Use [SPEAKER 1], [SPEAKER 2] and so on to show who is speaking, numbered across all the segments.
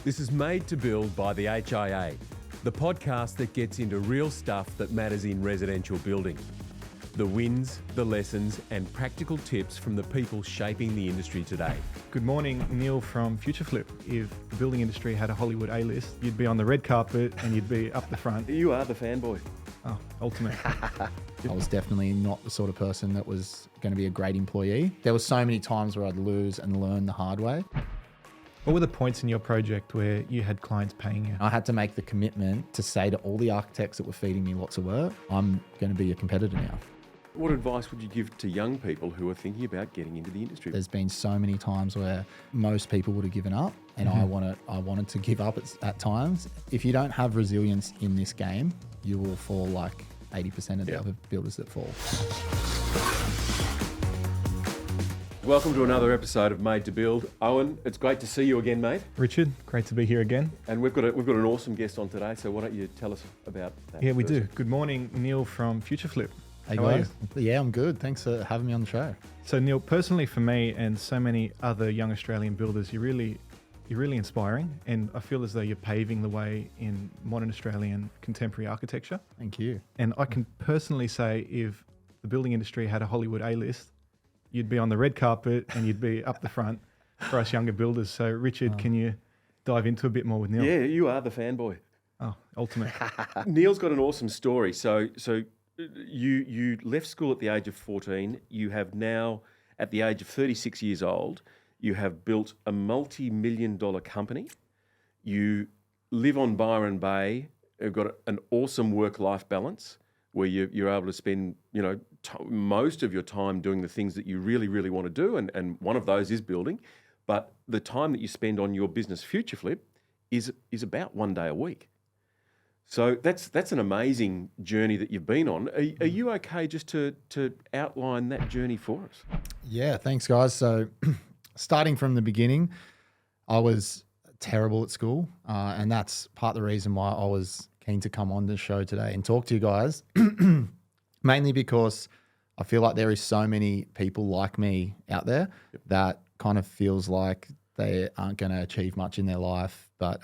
[SPEAKER 1] This is Made to Build by the HIA, the podcast that gets into real stuff that matters in residential building. The wins, the lessons, and practical tips from the people shaping the industry today.
[SPEAKER 2] Good morning, Neil from FutureFlip. If the building industry had a Hollywood A-list, you'd be on the red carpet and you'd be up the front.
[SPEAKER 1] You are the fanboy.
[SPEAKER 2] Oh, ultimate.
[SPEAKER 3] I was definitely not the sort of person that was going to be a great employee. There were so many times where I'd lose and learn the hard way.
[SPEAKER 2] What were the points in your project where you had clients paying you?
[SPEAKER 3] I had to make the commitment to say to all the architects that were feeding me lots of work, I'm going to be a competitor now.
[SPEAKER 1] What advice would you give to young people who are thinking about getting into the industry?
[SPEAKER 3] There's been so many times where most people would have given up, and I wanted to give up at times. If you don't have resilience in this game, you will fall like 80% of the other builders that fall.
[SPEAKER 1] Welcome to another episode of Made to Build. Owen, it's great to see you again, mate.
[SPEAKER 2] Richard, great to be here again.
[SPEAKER 1] And we've got an awesome guest on today, so why don't you tell us about that?
[SPEAKER 2] Yeah, we
[SPEAKER 1] first?
[SPEAKER 2] do. Good morning, Neil from FutureFlip.
[SPEAKER 3] Hey
[SPEAKER 2] How are
[SPEAKER 3] guys. Yeah, I'm good. Thanks for having me on the show.
[SPEAKER 2] So Neil, personally for me and so many other young Australian builders, you're really inspiring, and I feel as though you're paving the way in modern Australian contemporary architecture.
[SPEAKER 3] Thank you.
[SPEAKER 2] And I can personally say if the building industry had a Hollywood A-list, you'd be on the red carpet and you'd be up the front for us younger builders. So Richard, can you dive into a bit more with Neil?
[SPEAKER 1] Yeah, you are the fanboy.
[SPEAKER 2] Oh, ultimate.
[SPEAKER 1] Neil's got an awesome story. So you left school at the age of 14. You have now, at the age of 36 years old, you have built a multi-million-dollar company. You live on Byron Bay. You've got an awesome work-life balance where you're able to spend, most of your time doing the things that you really, really want to do, and one of those is building. But the time that you spend on your business FutureFlip is about 1 day a week. So that's an amazing journey that you've been on. Are you okay just to outline that journey for us?
[SPEAKER 3] Yeah, thanks guys. So starting from the beginning, I was terrible at school, and that's part of the reason why I was keen to come on the show today and talk to you guys, mainly because I feel like there is so many people like me out there that kind of feels like they aren't going to achieve much in their life, but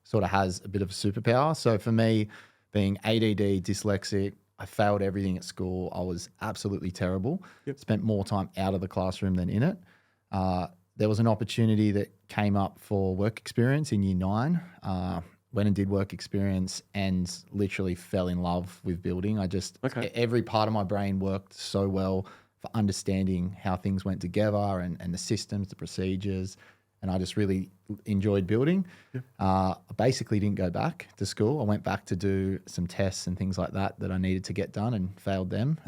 [SPEAKER 3] sort of has a bit of a superpower. So for me, being ADD, dyslexic, I failed everything at school. I was absolutely terrible. Spent more time out of the classroom than in it. There was an opportunity that came up for work experience in year 9. Went and did work experience and literally fell in love with building. Every part of my brain worked so well for understanding how things went together and the systems, the procedures, and I just really enjoyed building. I basically didn't go back to school. I went back to do some tests and things like that I needed to get done and failed them.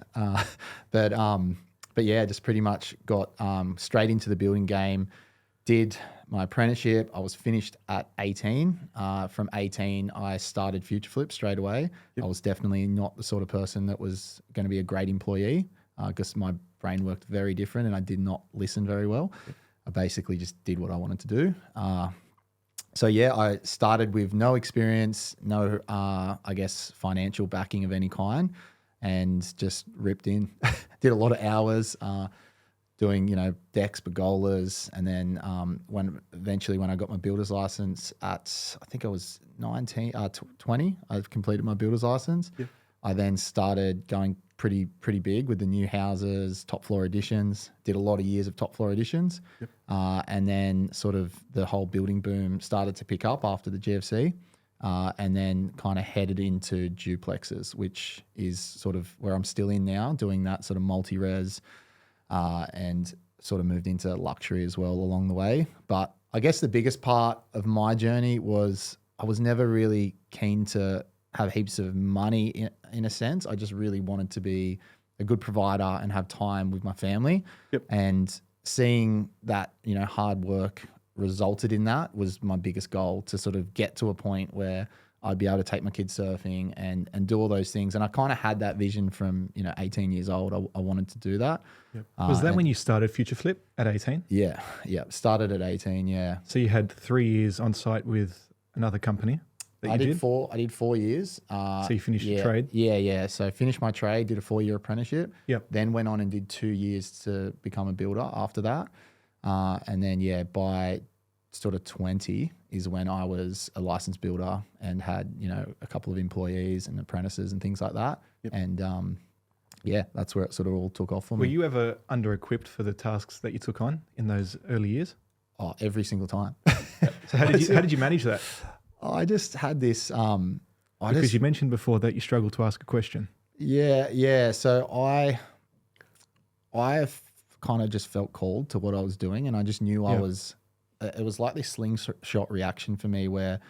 [SPEAKER 3] But yeah, just pretty much got straight into the building game, did my apprenticeship. I was finished at 18. From 18, I started FutureFlip straight away. I was definitely not the sort of person that was going to be a great employee because my brain worked very different and I did not listen very well. I basically just did what I wanted to do. So yeah, I started with no experience, no, financial backing of any kind, and just ripped in. Did a lot of hours, doing, decks, pergolas, and then when I got my builder's license at, I think I was 20, I've completed my builder's license. I then started going pretty big with the new houses, top floor additions, did a lot of years of top floor additions. And then sort of the whole building boom started to pick up after the GFC. And then kind of headed into duplexes, which is sort of where I'm still in now, doing that sort of multi-res, and sort of moved into luxury as well along the way. But I guess the biggest part of my journey was I was never really keen to have heaps of money in a sense. I just really wanted to be a good provider and have time with my family. And seeing that, hard work resulted in that was my biggest goal, to sort of get to a point where I'd be able to take my kids surfing and do all those things. And I kind of had that vision from, 18 years old. I wanted to do that.
[SPEAKER 2] Was that when you started FutureFlip at 18?
[SPEAKER 3] Yeah. Started at 18, yeah.
[SPEAKER 2] So you had 3 years on site with another company that
[SPEAKER 3] I did 4 years.
[SPEAKER 2] So you finished your trade?
[SPEAKER 3] Yeah. So I finished my trade, did a 4-year apprenticeship.
[SPEAKER 2] Then
[SPEAKER 3] went on and did 2 years to become a builder after that. And then, by sort of 20 is when I was a licensed builder and had, a couple of employees and apprentices and things like that.
[SPEAKER 1] Yep.
[SPEAKER 3] And yeah, that's where it sort of all took off for
[SPEAKER 2] Were
[SPEAKER 3] me.
[SPEAKER 2] you ever under-equipped for the tasks that you took on in those early years?
[SPEAKER 3] Oh, every single time.
[SPEAKER 2] So how did you manage that?
[SPEAKER 3] I just had this,
[SPEAKER 2] Because you mentioned before that you struggled to ask a question.
[SPEAKER 3] Yeah. So I kind of just felt called to what I was doing, and I just knew I was. It was like this slingshot reaction for me, where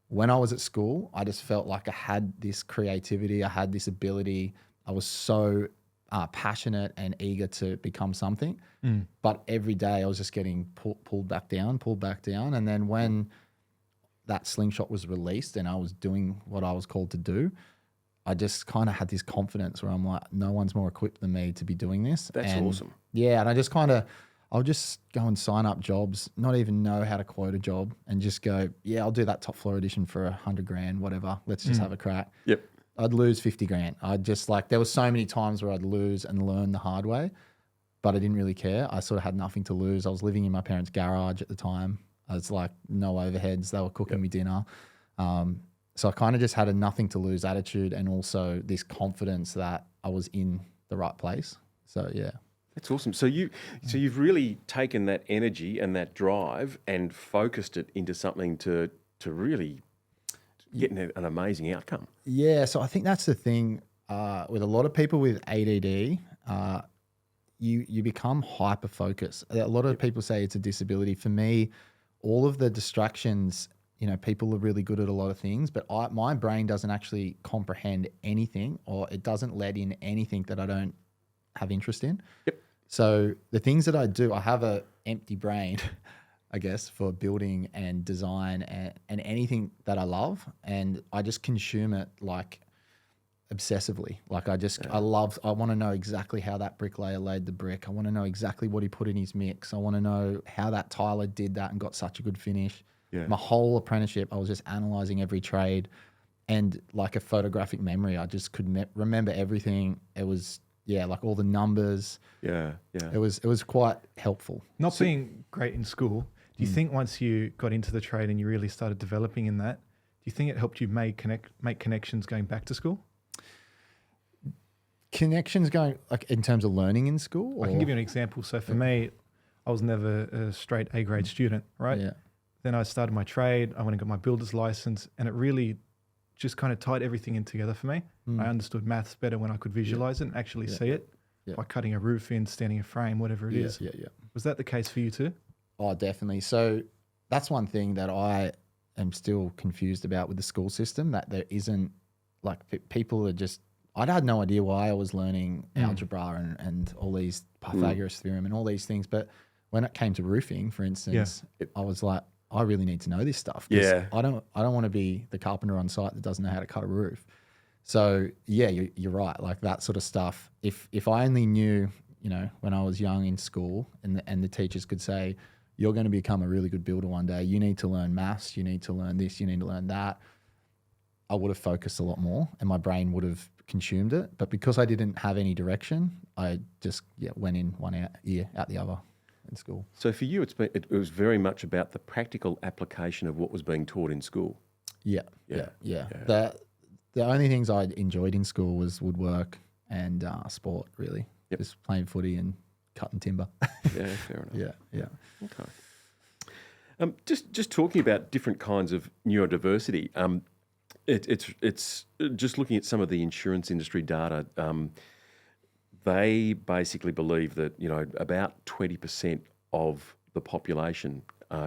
[SPEAKER 3] when I was at school, I just felt like I had this creativity, I had this ability. I was so passionate and eager to become something, but every day I was just getting pulled back down. And then when that slingshot was released and I was doing what I was called to do, I just kind of had this confidence where I'm like, no one's more equipped than me to be doing this.
[SPEAKER 1] That's awesome.
[SPEAKER 3] Yeah, and I'll just go and sign up jobs, not even know how to quote a job, and just go, yeah, I'll do that top floor edition for $100,000, whatever. Let's just have a crack.
[SPEAKER 1] Yep.
[SPEAKER 3] I'd lose $50,000. I'd just there was so many times where I'd lose and learn the hard way, but I didn't really care. I sort of had nothing to lose. I was living in my parents' garage at the time. I was like, no overheads. They were cooking me dinner. So I kind of just had a nothing to lose attitude, and also this confidence that I was in the right place. So yeah.
[SPEAKER 1] That's awesome. So you've really taken that energy and that drive and focused it into something to really get an amazing outcome.
[SPEAKER 3] Yeah, so I think that's the thing with a lot of people with ADD. You become hyper focused. A lot of people say it's a disability. For me, all of the distractions, people are really good at a lot of things, but my brain doesn't actually comprehend anything, or it doesn't let in anything that I don't have interest in.
[SPEAKER 1] Yep.
[SPEAKER 3] So the things that I do, I have a empty brain, I guess, for building and design and anything that I love, and I just consume it like obsessively. Like I want to know exactly how that bricklayer laid the brick. I want to know exactly what he put in his mix. I want to know how that tiler did that and got such a good finish.
[SPEAKER 1] Yeah.
[SPEAKER 3] My whole apprenticeship, I was just analyzing every trade, and like a photographic memory, I just could remember everything. It was, like all the numbers.
[SPEAKER 1] Yeah.
[SPEAKER 3] It was quite helpful.
[SPEAKER 2] Not being great in school, do you think once you got into the trade and you really started developing in that, do you think it helped you make connections going back to school?
[SPEAKER 3] Connections going, like in terms of learning in school?
[SPEAKER 2] I can give you an example. So for me, I was never a straight A grade student, right?
[SPEAKER 3] Yeah.
[SPEAKER 2] Then I started my trade. I went and got my builder's license, and it really just kind of tied everything in together for me. I understood maths better when I could visualize it and actually see it by cutting a roof in, standing a frame, whatever it is.
[SPEAKER 3] Yeah.
[SPEAKER 2] Was that the case for you too?
[SPEAKER 3] Oh, definitely. So that's one thing that I am still confused about with the school system, that there isn't like people are just, I had no idea why I was learning algebra and all these Pythagoras theorem and all these things. But when it came to roofing, for instance, I was like, I really need to know this stuff. 'Cause I don't want to be the carpenter on site that doesn't know how to cut a roof. So yeah, you're right. Like that sort of stuff. If I only knew, when I was young in school, and the teachers could say, you're going to become a really good builder one day. You need to learn maths. You need to learn this. You need to learn that. I would have focused a lot more, and my brain would have consumed it. But because I didn't have any direction, I just went in one ear out the other in school.
[SPEAKER 1] So for you, it was very much about the practical application of what was being taught in school.
[SPEAKER 3] Yeah. The only things I enjoyed in school was woodwork and sport, really.
[SPEAKER 1] Yep.
[SPEAKER 3] Just playing footy and cutting timber.
[SPEAKER 1] Yeah, fair enough.
[SPEAKER 3] Yeah.
[SPEAKER 1] Okay. Just talking about different kinds of neurodiversity. It's just looking at some of the insurance industry data. They basically believe that about 20% of the population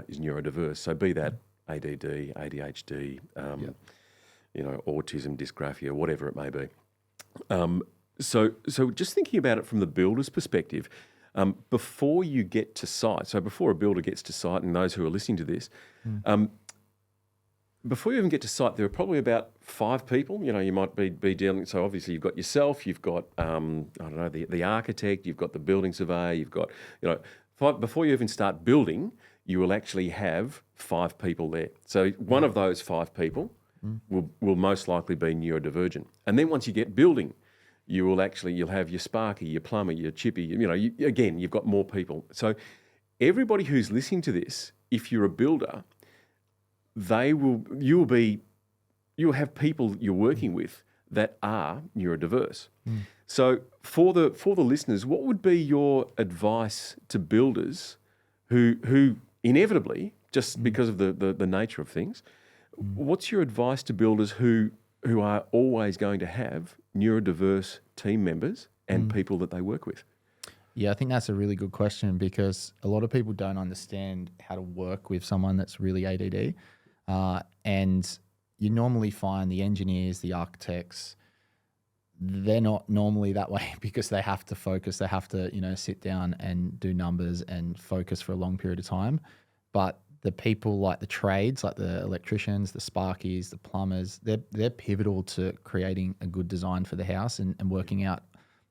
[SPEAKER 1] is neurodiverse. So be that ADD, ADHD, autism, dysgraphia, whatever it may be. So just thinking about it from the builder's perspective, before you get to site, so before a builder gets to site, and those who are listening to this, before you even get to site, there are probably about 5 people. You might be dealing. So obviously you've got yourself, you've got the architect, you've got the building surveyor, you've got 5. Before you even start building, you will actually have 5 people there. So one of those 5 people will most likely be neurodivergent. And then once you get building, you'll have your sparky, your plumber, your chippy. You've got more people. So everybody who's listening to this if you're a builder, you'll have people you're working with that are neurodiverse. So for the listeners, what would be your advice to builders who inevitably, just because of the nature of things, what's your advice to builders who are always going to have neurodiverse team members and people that they work with?
[SPEAKER 3] Yeah, I think that's a really good question because a lot of people don't understand how to work with someone that's really ADD. And you normally find the engineers, the architects, they're not normally that way because they have to focus. They have to, sit down and do numbers and focus for a long period of time. But the people like the trades, like the electricians, the sparkies, the plumbers, they're pivotal to creating a good design for the house and working out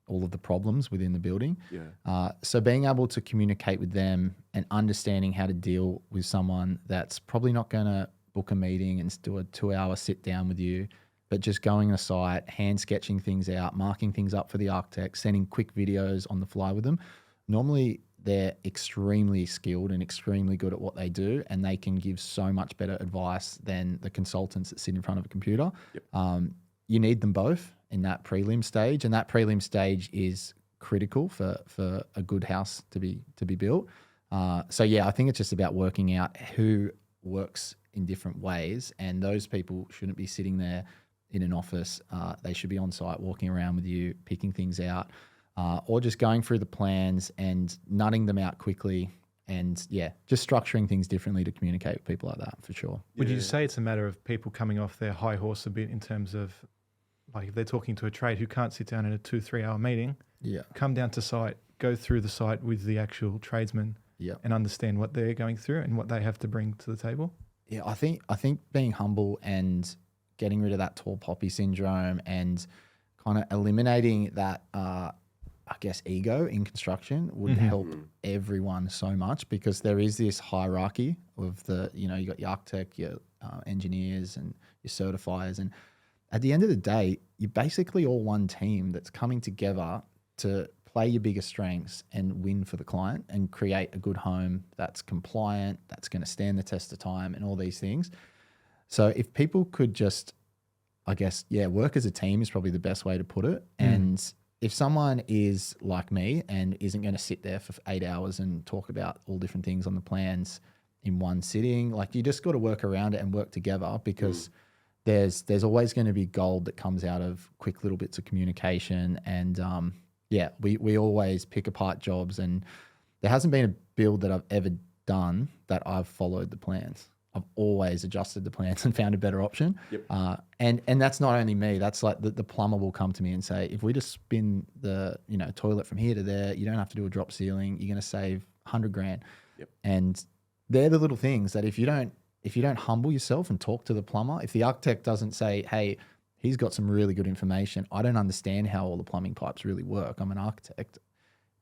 [SPEAKER 3] all of the problems within the building.
[SPEAKER 1] Yeah.
[SPEAKER 3] So being able to communicate with them and understanding how to deal with someone that's probably not going to book a meeting and do a 2-hour sit down with you, but just going to site, hand sketching things out, marking things up for the architect, sending quick videos on the fly with them. Normally they're extremely skilled and extremely good at what they do, and they can give so much better advice than the consultants that sit in front of a computer.
[SPEAKER 1] Yep.
[SPEAKER 3] You need them both in that prelim stage, and that prelim stage is critical for a good house to be built. So yeah, I think it's just about working out who works in different ways, and those people shouldn't be sitting there in an office. They should be on site, walking around with you, picking things out, or just going through the plans and nutting them out quickly. And yeah, just structuring things differently to communicate with people like that for sure.
[SPEAKER 2] Would you say it's a matter of people coming off their high horse a bit in terms of, like, if they're talking to a trade who can't sit down in a 2-3 hour meeting, come down to site, go through the site with the actual tradesman, and understand what they're going through and what they have to bring to the table?
[SPEAKER 3] Yeah, I think being humble and getting rid of that tall poppy syndrome and kind of eliminating that, ego in construction would help everyone so much, because there is this hierarchy of you got your architect, your engineers and your certifiers. And at the end of the day, you're basically all one team that's coming together to play your biggest strengths and win for the client and create a good home that's compliant, that's going to stand the test of time and all these things. So if people could just, work as a team is probably the best way to put it. And if someone is like me and isn't going to sit there for 8 hours and talk about all different things on the plans in one sitting, like, you just got to work around it and work together, because there's always going to be gold that comes out of quick little bits of communication. And we always pick apart jobs, and there hasn't been a build that I've ever done that I've followed the plans. I've always adjusted the plans and found a better option.
[SPEAKER 1] Yep.
[SPEAKER 3] And that's not only me. That's like the plumber will come to me and say, if we just spin the toilet from here to there, you don't have to do a drop ceiling. You're going to save $100,000.
[SPEAKER 1] Yep.
[SPEAKER 3] And they're the little things that if you don't humble yourself and talk to the plumber, if the architect doesn't say, hey, he's got some really good information, I don't understand how all the plumbing pipes really work, I'm an architect,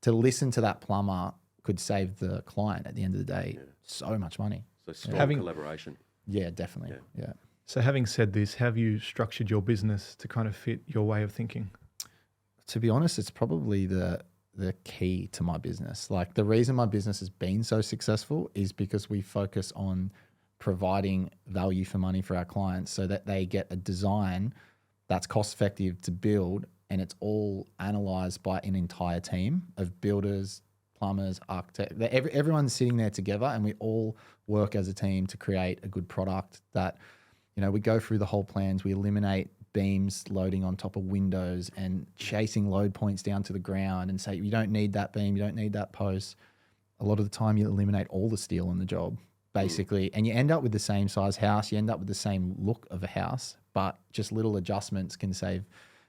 [SPEAKER 3] to listen to that plumber could save the client at the end of the day so much money.
[SPEAKER 1] So strong collaboration.
[SPEAKER 3] Yeah, definitely. Yeah.
[SPEAKER 2] So having said this, have you structured your business to kind of fit your way of thinking?
[SPEAKER 3] To be honest, it's probably the key to my business. Like, the reason my business has been so successful is because we focus on providing value for money for our clients so that they get a design that's cost effective to build, and it's all analyzed by an entire team of builders, plumbers, architects. Everyone's sitting there together, and we all work as a team to create a good product that, we go through the whole plans. We eliminate beams loading on top of windows and chasing load points down to the ground and say, you don't need that beam, you don't need that post. A lot of the time you eliminate all the steel in the job, basically, and you end up with the same size house, you end up with the same look of a house, but just little adjustments can save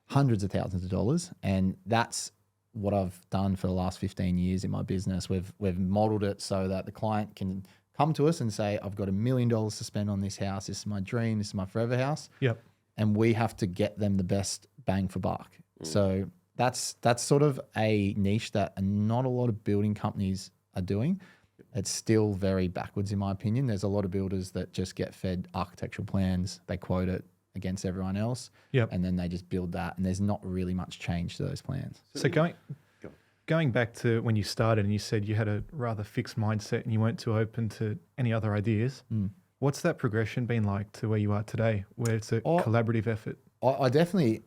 [SPEAKER 3] hundreds of thousands of dollars. And that's what I've done for the last 15 years in my business. We've modeled it so that the client can come to us and say, I've got $1 million to spend on this house. This is my dream. This is my forever house.
[SPEAKER 2] Yep.
[SPEAKER 3] And we have to get them the best bang for buck. So that's sort of a niche that not a lot of building companies are doing. It's still very backwards in my opinion. There's a lot of builders that just get fed architectural plans. They quote it against everyone else.
[SPEAKER 2] Yep.
[SPEAKER 3] And then they just build that, and there's not really much change to those plans.
[SPEAKER 2] So going going back to when you started and you said you had a rather fixed mindset and you weren't too open to any other ideas. What's that progression been like to where you are today, where it's a collaborative effort?
[SPEAKER 3] I'm definitely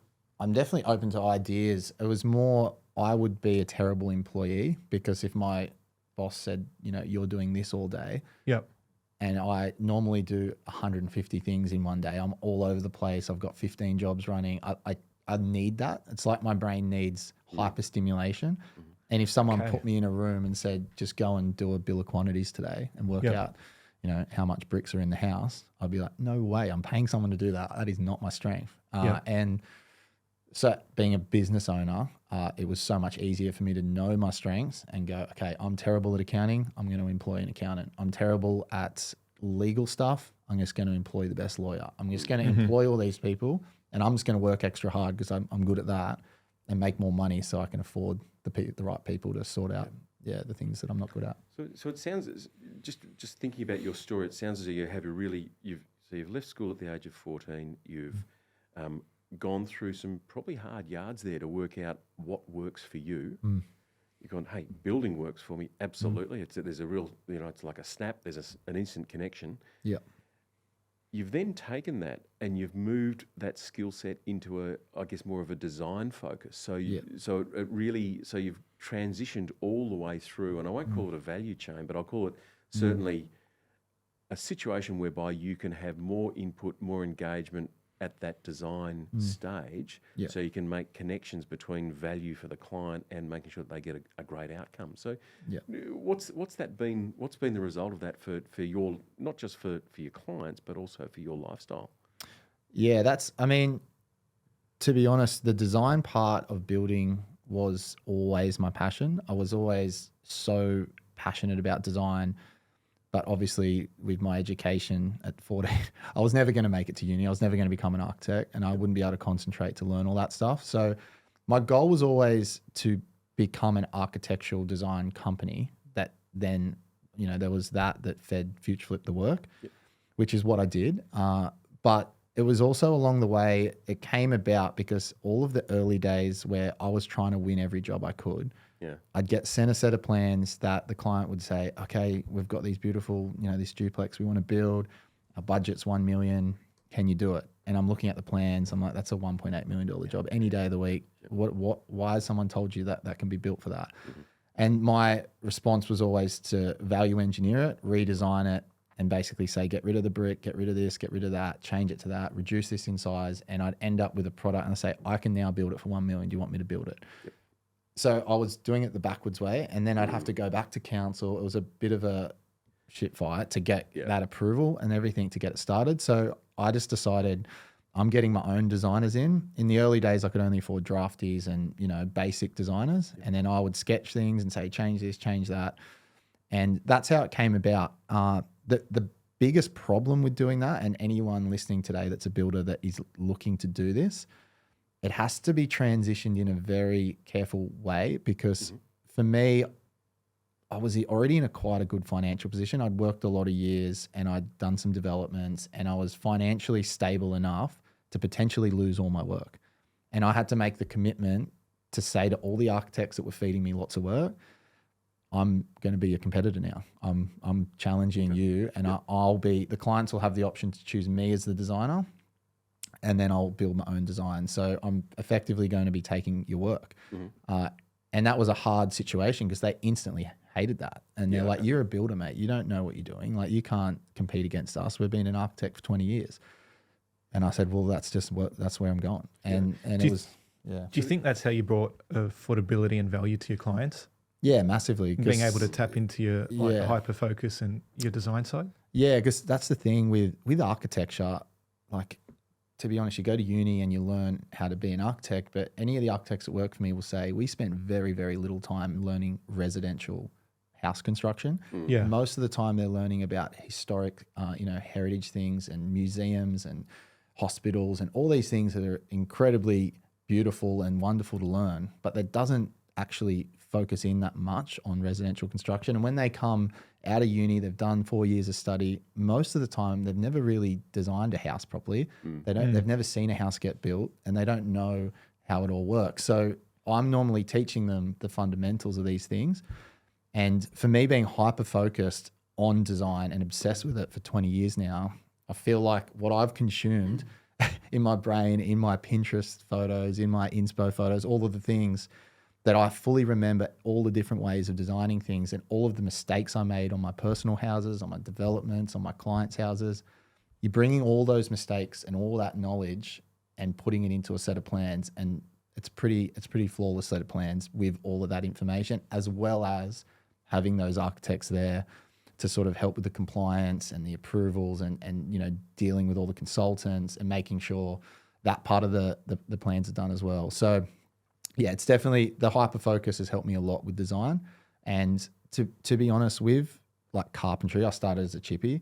[SPEAKER 3] open to ideas. It was more, I would be a terrible employee because if my boss said, you're doing this all day,
[SPEAKER 2] Yep.
[SPEAKER 3] and I normally do 150 things in one day. I'm all over the place. I've got 15 jobs running. I need that. It's like my brain needs hyperstimulation. And if someone put me in a room and said, just go and do a bill of quantities today and work out, how much bricks are in the house, I'd be like, no way. I'm paying someone to do that. That is not my strength. And so being a business owner, it was so much easier for me to know my strengths and go, okay, I'm terrible at accounting. I'm going to employ an accountant. I'm terrible at legal stuff. I'm just going to employ the best lawyer. I'm just going to employ all these people, and I'm just going to work extra hard because I'm good at that and make more money so I can afford the right people to sort out the things that I'm not good at.
[SPEAKER 1] So it sounds, just thinking about your story, it sounds as though you have you've left school at the age of 14. You've gone through some probably hard yards there to work out what works for you. You've gone, hey, building works for me. Absolutely. There's a real, it's like a snap. There's an instant connection.
[SPEAKER 3] Yeah.
[SPEAKER 1] You've then taken that and you've moved that skill set into more of a design focus. So you've transitioned all the way through, and I won't call it a value chain, but I'll call it certainly a situation whereby you can have more input, more engagement at that design stage, so you can make connections between value for the client and making sure that they get a great outcome. So, what's been the result of that for your, not just for your clients but also for your lifestyle?
[SPEAKER 3] Yeah, to be honest, the design part of building was always my passion. I was always so passionate about design. But obviously, with my education at 14, I was never going to make it to uni. I was never going to become an architect, and I wouldn't be able to concentrate to learn all that stuff. So my goal was always to become an architectural design company that then, there was that fed FutureFlip the work, which is what I did. But it was also along the way, it came about because all of the early days where I was trying to win every job I could, I'd get sent a set of plans that the client would say, okay, we've got these beautiful, this duplex we want to build. Our budget's $1 million. Can you do it? And I'm looking at the plans. I'm like, that's a $1.8 million job any day of the week. Why has someone told you that can be built for that? And my response was always to value engineer it, redesign it, and basically say, get rid of the brick, get rid of this, get rid of that, change it to that, reduce this in size. And I'd end up with a product and I say, I can now build it for $1 million. Do you want me to build it? So I was doing it the backwards way, and then I'd have to go back to council. It was a bit of a shit fight to get that approval and everything to get it started. So I just decided I'm getting my own designers in. In the early days, I could only afford draftees and, basic designers. And then I would sketch things and say, change this, change that. And that's how it came about. The biggest problem with doing that, and anyone listening today that's a builder that is looking to do this, it has to be transitioned in a very careful way because for me, I was already in quite a good financial position. I'd worked a lot of years and I'd done some developments and I was financially stable enough to potentially lose all my work. And I had to make the commitment to say to all the architects that were feeding me lots of work, I'm going to be your competitor now. I'm challenging you, and the clients will have the option to choose me as the designer, and then I'll build my own design. So I'm effectively going to be taking your work. And that was a hard situation because they instantly hated that. And they're like, you're a builder, mate. You don't know what you're doing. Like, you can't compete against us. We've been an architect for 20 years. And I said, well, that's where I'm going. And it was. Do
[SPEAKER 2] you think that's how you brought affordability and value to your clients?
[SPEAKER 3] Yeah, massively.
[SPEAKER 2] Being able to tap into your hyper focus and your design side? Yeah,
[SPEAKER 3] because that's the thing with architecture. Like, to be honest, you go to uni and you learn how to be an architect, but any of the architects that work for me will say we spent very, very little time learning residential house construction.
[SPEAKER 2] Yeah.
[SPEAKER 3] Most of the time they're learning about historic, heritage things and museums and hospitals and all these things that are incredibly beautiful and wonderful to learn, but that doesn't actually focus in that much on residential construction. And when they come out of uni, they've done 4 years of study. Most of the time, they've never really designed a house properly. They've never seen a house get built, and they don't know how it all works. So I'm normally teaching them the fundamentals of these things. And for me, being hyper focused on design and obsessed with it for 20 years now, I feel like what I've consumed in my brain, in my Pinterest photos, in my inspo photos, all of the things that I fully remember, all the different ways of designing things and all of the mistakes I made on my personal houses, on my developments, on my clients' houses. You're bringing all those mistakes and all that knowledge and putting it into a set of plans, and it's pretty flawless set of plans with all of that information, as well as having those architects there to sort of help with the compliance and the approvals and dealing with all the consultants and making sure that part of the plans are done as well. So yeah, it's definitely, the hyper focus has helped me a lot with design. And to be honest, with like carpentry, I started as a chippy.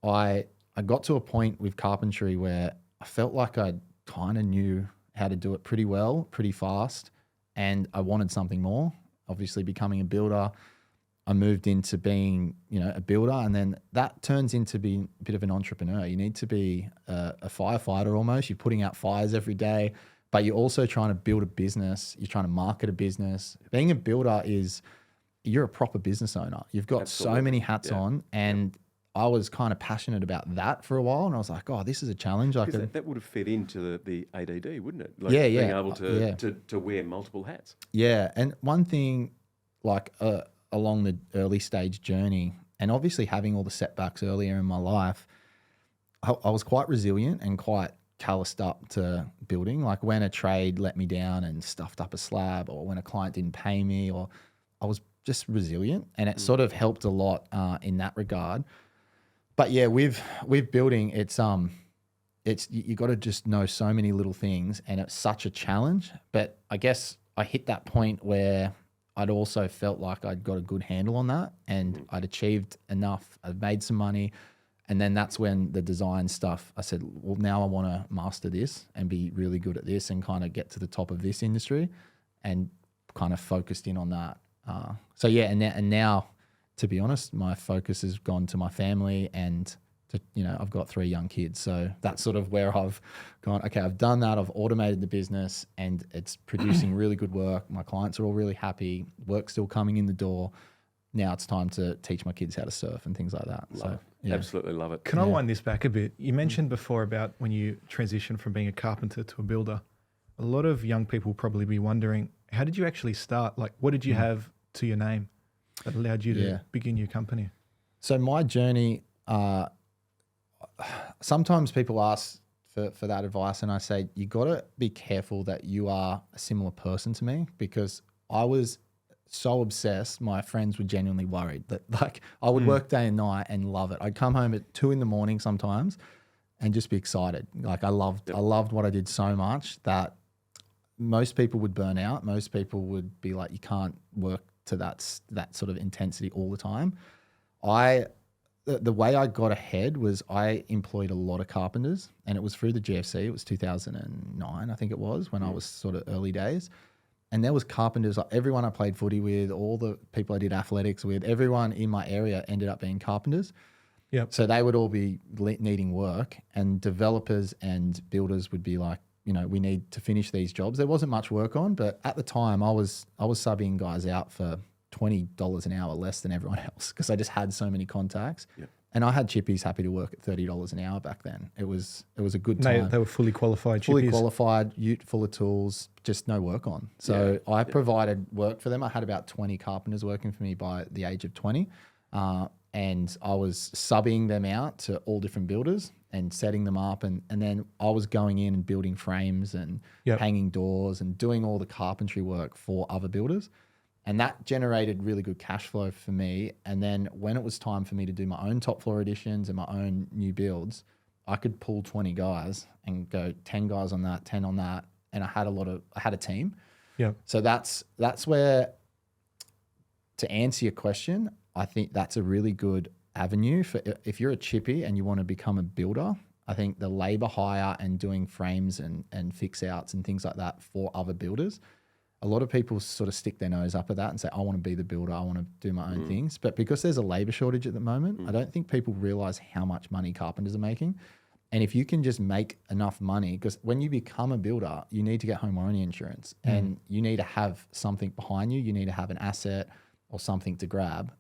[SPEAKER 3] I got to a point with carpentry where I felt like I kind of knew how to do it pretty well, pretty fast, and I wanted something more. Obviously, becoming a builder, I moved into being, a builder, and then that turns into being a bit of an entrepreneur. You need to be a firefighter almost. You're putting out fires every day, but you're also trying to build a business. You're trying to market a business. Being a builder you're a proper business owner. You've got so many hats on, and I was kind of passionate about that for a while, and I was like, oh, this is a challenge.
[SPEAKER 1] That would have fed into the ADD, wouldn't it?
[SPEAKER 3] Yeah.
[SPEAKER 1] Being able to wear multiple hats.
[SPEAKER 3] Yeah, and one thing, like along the early stage journey, and obviously having all the setbacks earlier in my life, I was quite resilient and quite calloused up to building. Like when a trade let me down and stuffed up a slab, or when a client didn't pay me, or I was just resilient, and it sort of helped a lot in that regard. But yeah, with building, it's you got to just know so many little things, and it's such a challenge. But I guess I hit that point where I'd also felt like I'd got a good handle on that, and I'd achieved enough. I'd made some money, and then that's when the design stuff, I said, well, now I want to master this and be really good at this and kind of get to the top of this industry, and kind of focused in on that. So yeah, and now, to be honest, my focus has gone to my family, and I've got 3 young kids. So that's sort of where I've gone, okay, I've done that. I've automated the business, and it's producing really good work. My clients are all really happy. Work's still coming in the door. Now it's time to teach my kids how to surf and things like that.
[SPEAKER 1] Absolutely love it.
[SPEAKER 2] Can I wind this back a bit? You mentioned before about when you transitioned from being a carpenter to a builder. A lot of young people will probably be wondering, how did you actually start? Like, what did you have to your name that allowed you to begin your company?
[SPEAKER 3] So my journey, sometimes people ask for that advice, and I say, you got to be careful that you are a similar person to me, because I was so obsessed. My friends were genuinely worried that like I would work day and night and love it. I'd come home at 2 a.m. sometimes and just be excited. Like I loved what I did so much that most people would burn out. Most people would be like, you can't work to that sort of intensity all the time. The way I got ahead was I employed a lot of carpenters, and it was through the GFC. It was 2009, I think it was, when I was sort of early days. And there was carpenters, like everyone I played footy with, all the people I did athletics with, everyone in my area ended up being carpenters.
[SPEAKER 2] Yep.
[SPEAKER 3] So they would all be needing work, and developers and builders would be like, we need to finish these jobs. There wasn't much work on, but at the time I was subbing guys out for $20 an hour less than everyone else, because I just had so many contacts.
[SPEAKER 1] Yep.
[SPEAKER 3] And I had chippies happy to work at $30 an hour back then. It was a good time.
[SPEAKER 2] They were fully qualified chippies.
[SPEAKER 3] Fully qualified, ute full of tools, just no work on. So I provided work for them. I had about 20 carpenters working for me by the age of 20. And I was subbing them out to all different builders and setting them up. And then I was going in and building frames and hanging doors and doing all the carpentry work for other builders. And that generated really good cash flow for me. And then when it was time for me to do my own top floor additions and my own new builds, I could pull 20 guys and go 10 guys on that, 10 on that. And I had a team.
[SPEAKER 2] Yeah.
[SPEAKER 3] So that's where, to answer your question, I think that's a really good avenue for if you're a chippy and you want to become a builder. I think the labor hire and doing frames and fix outs and things like that for other builders, a lot of people sort of stick their nose up at that and say, I want to be the builder, I want to do my own things. But because there's a labor shortage at the moment, I don't think people realize how much money carpenters are making. And if you can just make enough money, because when you become a builder, you need to get home warranty insurance and you need to have something behind you. You need to have an asset or something to grab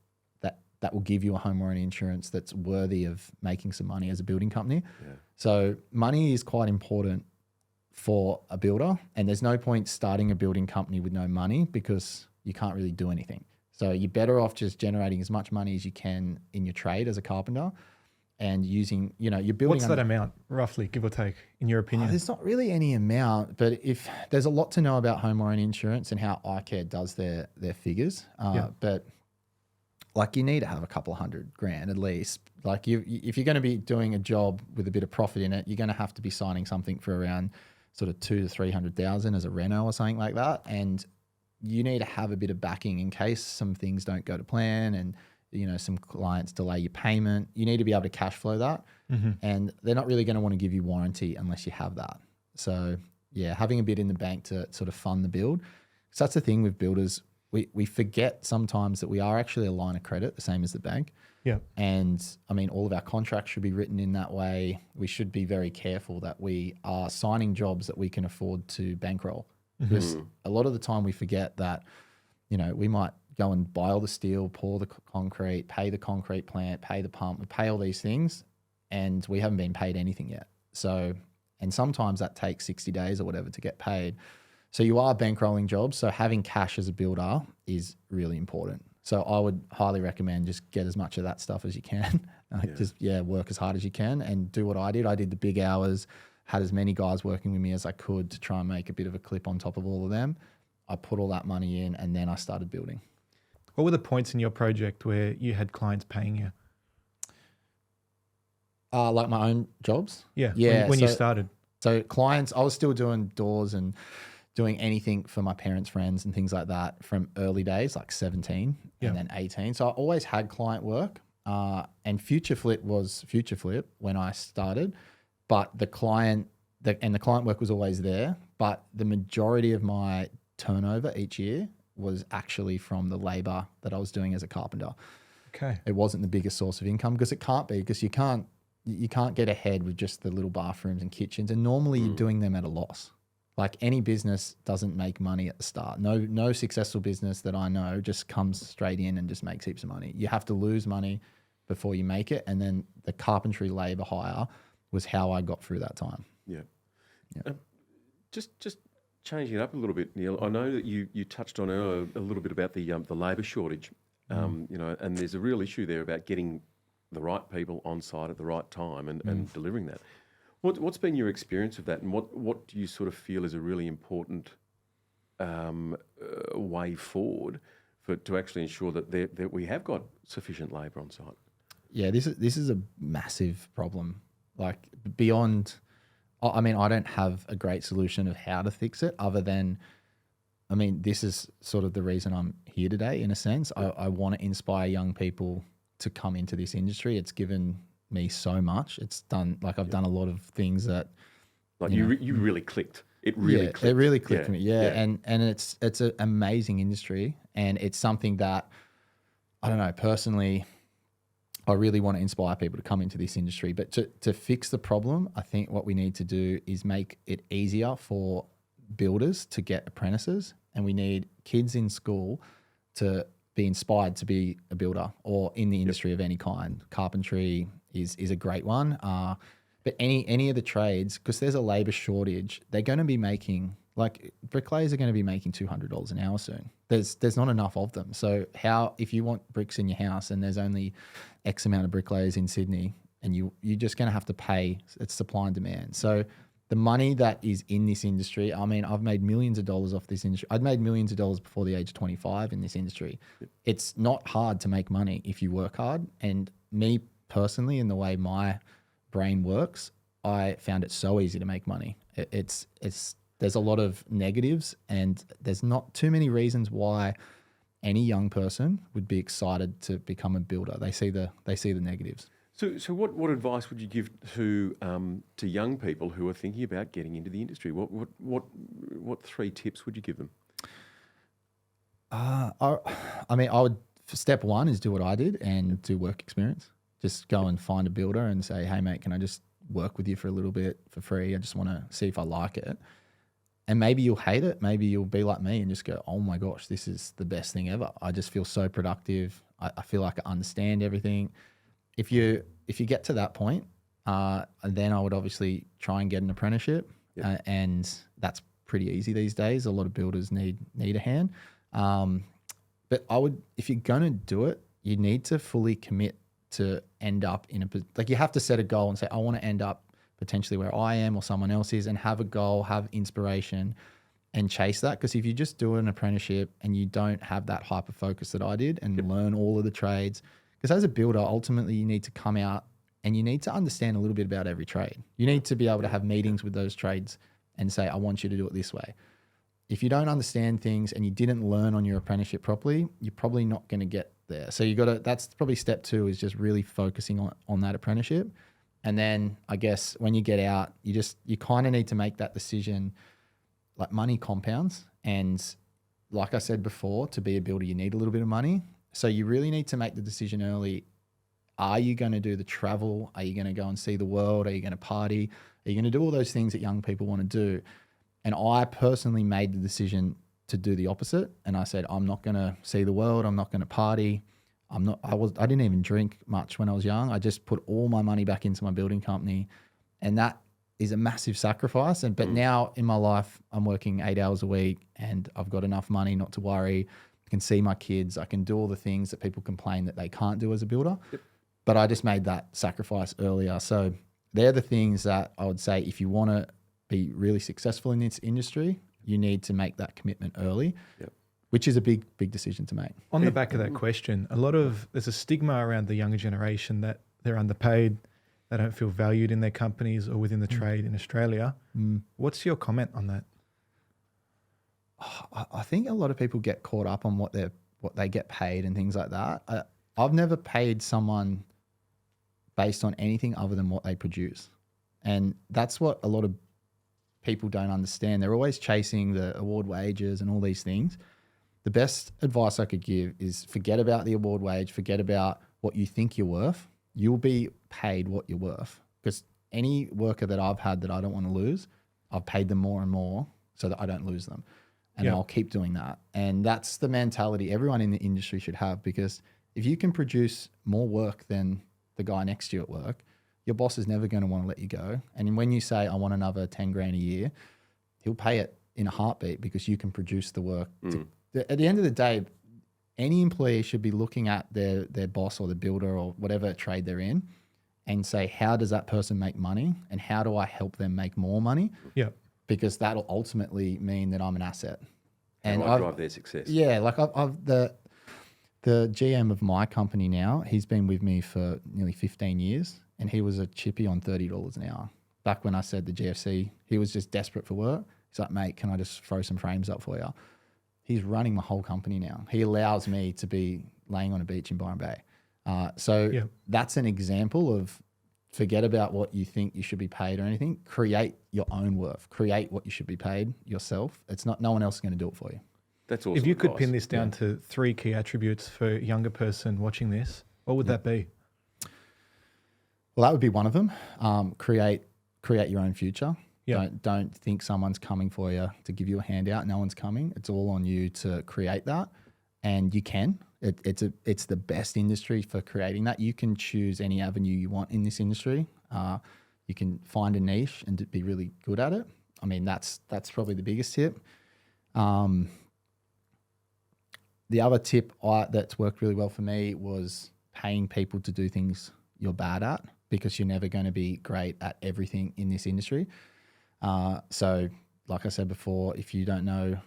[SPEAKER 3] that will give you a home warranty insurance that's worthy of making some money as a building company.
[SPEAKER 1] Yeah.
[SPEAKER 3] So money is quite important for a builder, and there's no point starting a building company with no money because you can't really do anything. So you're better off just generating as much money as you can in your trade as a carpenter and using, you're building.
[SPEAKER 2] What's that amount, roughly, give or take, in your opinion?
[SPEAKER 3] There's not really any amount, but if there's a lot to know about home warranty insurance and how iCare does their figures. But like you need to have a couple of $100,000 at least. Like if you're going to be doing a job with a bit of profit in it, you're going to have to be signing something for around sort of 200,000 to 300,000 as a reno or something like that. And you need to have a bit of backing in case some things don't go to plan and some clients delay your payment. You need to be able to cash flow that. And they're not really going to want to give you warranty unless you have that. So yeah, having a bit in the bank to sort of fund the build. So that's the thing with builders. We forget sometimes that we are actually a line of credit, the same as the bank.
[SPEAKER 2] Yeah.
[SPEAKER 3] And I mean, all of our contracts should be written in that way. We should be very careful that we are signing jobs that we can afford to bankroll. Because a lot of the time we forget that, we might go and buy all the steel, pour the concrete, pay the concrete plant, pay the pump, pay all these things, and we haven't been paid anything yet. So, and sometimes that takes 60 days or whatever to get paid. So you are bankrolling jobs. So having cash as a builder is really important. So I would highly recommend just get as much of that stuff as you can. Just work as hard as you can and do what I did. I did the big hours, had as many guys working with me as I could to try and make a bit of a clip on top of all of them. I put all that money in and then I started building.
[SPEAKER 2] What were the points in your project where you had clients paying you?
[SPEAKER 3] Like my own jobs?
[SPEAKER 2] Yeah. When you started.
[SPEAKER 3] So clients, I was still doing doors and doing anything for my parents' friends and things like that from early days, like 17 and then 18. So I always had client work. And Future Flip was Future Flip when I started, but the client work was always there. But the majority of my turnover each year was actually from the labor that I was doing as a carpenter.
[SPEAKER 2] Okay.
[SPEAKER 3] It wasn't the biggest source of income because it can't be, because you can't get ahead with just the little bathrooms and kitchens. And normally you're doing them at a loss. Like any business doesn't make money at the start. No successful business that I know just comes straight in and just makes heaps of money. You have to lose money before you make it. And then the carpentry labor hire was how I got through that time.
[SPEAKER 1] Yeah. Just changing it up a little bit, Neil. I know that you touched on earlier a little bit about the labour shortage. And there's a real issue there about getting the right people on site at the right time and delivering that. What's been your experience of that, and what do you sort of feel is a really important way forward to actually ensure that we have got sufficient labour on site?
[SPEAKER 3] Yeah, this is a massive problem. Like beyond, I mean, I don't have a great solution of how to fix it other than, I mean, this is sort of the reason I'm here today in a sense. I want to inspire young people to come into this industry. It's given me so much. It's done, like I've done a lot of things that,
[SPEAKER 1] like you really clicked. It really clicked.
[SPEAKER 3] It really clicked for me. Yeah. And it's an amazing industry, and it's something that, I don't know, personally, I really want to inspire people to come into this industry. But to fix the problem, I think what we need to do is make it easier for builders to get apprentices, and we need kids in school to be inspired to be a builder or in the industry of any kind. Carpentry is a great one. But any of the trades, because there's a labour shortage, they're going to be making, like bricklayers are going to be making $200 an hour soon. There's not enough of them. So if you want bricks in your house and there's only X amount of bricklayers in Sydney, and you're just going to have to pay, it's supply and demand. So the money that is in this industry, I mean, I've made millions of dollars off this industry. I'd made millions of dollars before the age of 25 in this industry. It's not hard to make money if you work hard. And me personally, in the way my brain works, I found it so easy to make money. There's a lot of negatives, and there's not too many reasons why any young person would be excited to become a builder. They see the negatives.
[SPEAKER 1] So what advice would you give to young people who are thinking about getting into the industry? What 3 tips would you give them?
[SPEAKER 3] I mean, I would, step 1 is do what I did and do work experience. Just go and find a builder and say, hey mate, can I just work with you for a little bit for free. I just want to see if I like it. And maybe you'll hate it. Maybe you'll be like me and just go, oh my gosh, this is the best thing ever. I just feel so productive. I feel like I understand everything. If you get to that point, then I would obviously try and get an apprenticeship.
[SPEAKER 1] Yep.
[SPEAKER 3] And that's pretty easy these days. A lot of builders need a hand. But I would, if you're going to do it, you need to fully commit to end up in like you have to set a goal and say, I want to end up potentially where I am or someone else is, and have a goal, have inspiration and chase that. Because if you just do an apprenticeship and you don't have that hyper focus that I did and learn all of the trades, because as a builder, ultimately you need to come out and you need to understand a little bit about every trade. You need to be able to have meetings with those trades and say, I want you to do it this way. If you don't understand things and you didn't learn on your apprenticeship properly, you're probably not going to get there. So you got to, that's probably step 2, is just really focusing on that apprenticeship. And then I guess when you get out, you kind of need to make that decision. Like, money compounds. And like I said before, to be a builder, you need a little bit of money. So you really need to make the decision early. Are you going to do the travel? Are you going to go and see the world? Are you going to party? Are you going to do all those things that young people want to do? And I personally made the decision to do the opposite. And I said, I'm not going to see the world. I'm not going to party. I didn't even drink much when I was young. I just put all my money back into my building company. And that is a massive sacrifice. But now in my life, I'm working 8 hours a week and I've got enough money not to worry. I can see my kids. I can do all the things that people complain that they can't do as a builder. Yep. But I just made that sacrifice earlier. So they're the things that I would say, if you want to be really successful in this industry, you need to make that commitment early, which is a big decision to make.
[SPEAKER 2] On the back of that question, there's a stigma around the younger generation that they're underpaid, they don't feel valued in their companies or within the trade in Australia. What's your comment on that?
[SPEAKER 3] I think a lot of people get caught up on what they get paid and things like that. I've never paid someone based on anything other than what they produce. And that's what a lot of people don't understand. They're always chasing the award wages and all these things. The best advice I could give is forget about the award wage, forget about what you think you're worth. You'll be paid what you're worth. Because any worker that I've had that I don't want to lose, I've paid them more and more so that I don't lose them. And I'll keep doing that. And that's the mentality everyone in the industry should have, because if you can produce more work than the guy next to you at work, your boss is never going to want to let you go. And when you say, I want another 10 grand a year, he'll pay it in a heartbeat because you can produce the work. At the end of the day, any employee should be looking at their boss or the builder or whatever trade they're in and say, how does that person make money? And how do I help them make more money?
[SPEAKER 2] Yeah.
[SPEAKER 3] Because that'll ultimately mean that I'm an asset.
[SPEAKER 1] And I drive their success.
[SPEAKER 3] Yeah. Like the GM of my company now, he's been with me for nearly 15 years and he was a chippy on $30 an hour. Back when I said the GFC, he was just desperate for work. He's like, mate, can I just throw some frames up for you? He's running my whole company now. He allows me to be laying on a beach in Byron Bay. That's an example of forget about what you think you should be paid or anything. Create your own worth. Create what you should be paid yourself. It's not, no one else is going to do it for you.
[SPEAKER 1] That's awesome.
[SPEAKER 2] If you could pin this down to 3 key attributes for a younger person watching this, what would that be?
[SPEAKER 3] Well, that would be one of them. Create your own future.
[SPEAKER 2] Yeah.
[SPEAKER 3] Don't think someone's coming for you to give you a handout. No one's coming. It's all on you to create that, and you can. It's the best industry for creating that. You can choose any avenue you want in this industry. You can find a niche and be really good at it. I mean, that's probably the biggest tip. The other tip that's worked really well for me was paying people to do things you're bad at, because you're never going to be great at everything in this industry. So like I said before, if you don't know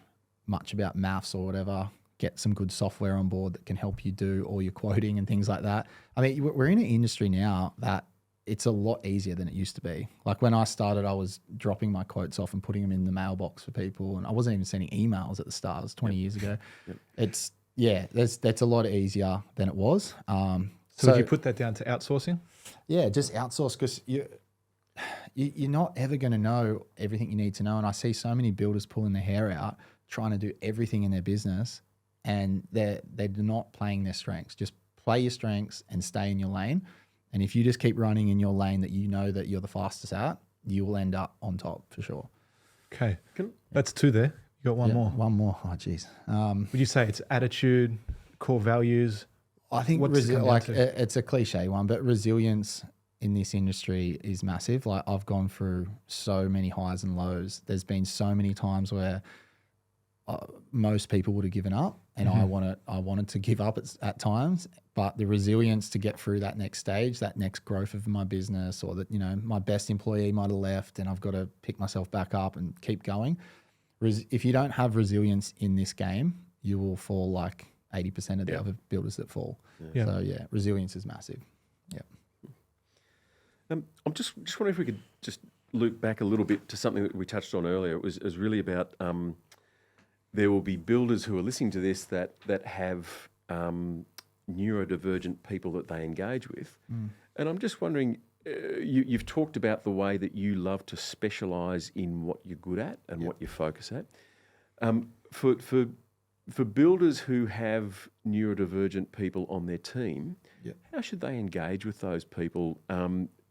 [SPEAKER 3] much about maths or whatever, get some good software on board that can help you do all your quoting and things like that. I mean, we're in an industry now that it's a lot easier than it used to be. Like when I started, I was dropping my quotes off and putting them in the mailbox for people, and I wasn't even sending emails at the start. It was 20 years ago. That's a lot easier than it was.
[SPEAKER 2] So would you put that down to outsourcing?
[SPEAKER 3] Yeah, just outsource, because you're not ever going to know everything you need to know. And I see so many builders pulling their hair out, trying to do everything in their business, and they're not playing their strengths. Just play your strengths and stay in your lane. And if you just keep running in your lane that you know that you're the fastest at, you will end up on top for sure.
[SPEAKER 2] Okay. That's 2 there. You got one
[SPEAKER 3] Yeah,
[SPEAKER 2] more.
[SPEAKER 3] One more. Oh, geez.
[SPEAKER 2] Would you say it's attitude, core values?
[SPEAKER 3] I think
[SPEAKER 2] What's it come down to?
[SPEAKER 3] it's a cliche one, but resilience in this industry is massive. Like I've gone through so many highs and lows. There's been so many times where most people would have given up, and I wanted to give up at times. But the resilience to get through that next stage, that next growth of my business, or that my best employee might have left, and I've got to pick myself back up and keep going. If you don't have resilience in this game, you will fall like 80% of the other builders that fall.
[SPEAKER 2] Yeah.
[SPEAKER 3] So yeah, resilience is massive. Yeah.
[SPEAKER 1] I'm just wondering if we could just loop back a little bit to something that we touched on earlier. It was really about there will be builders who are listening to this that have neurodivergent people that they engage with. And I'm just wondering, you've talked about the way that you love to specialise in what you're good at and what you focus at. For builders who have neurodivergent people on their team, how should they engage with those people?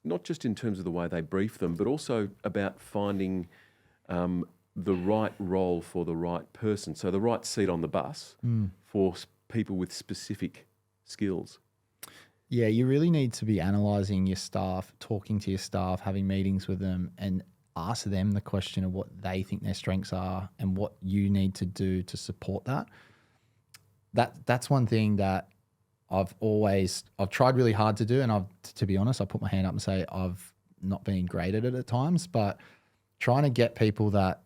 [SPEAKER 1] Not just in terms of the way they brief them, but also about finding the right role for the right person. So the right seat on the bus for people with specific skills.
[SPEAKER 3] Yeah, you really need to be analysing your staff, talking to your staff, having meetings with them, and ask them the question of what they think their strengths are and what you need to do to support that. That's one thing that I've tried really hard to do, and to be honest, I put my hand up and say I've not been great at it at times, but trying to get people that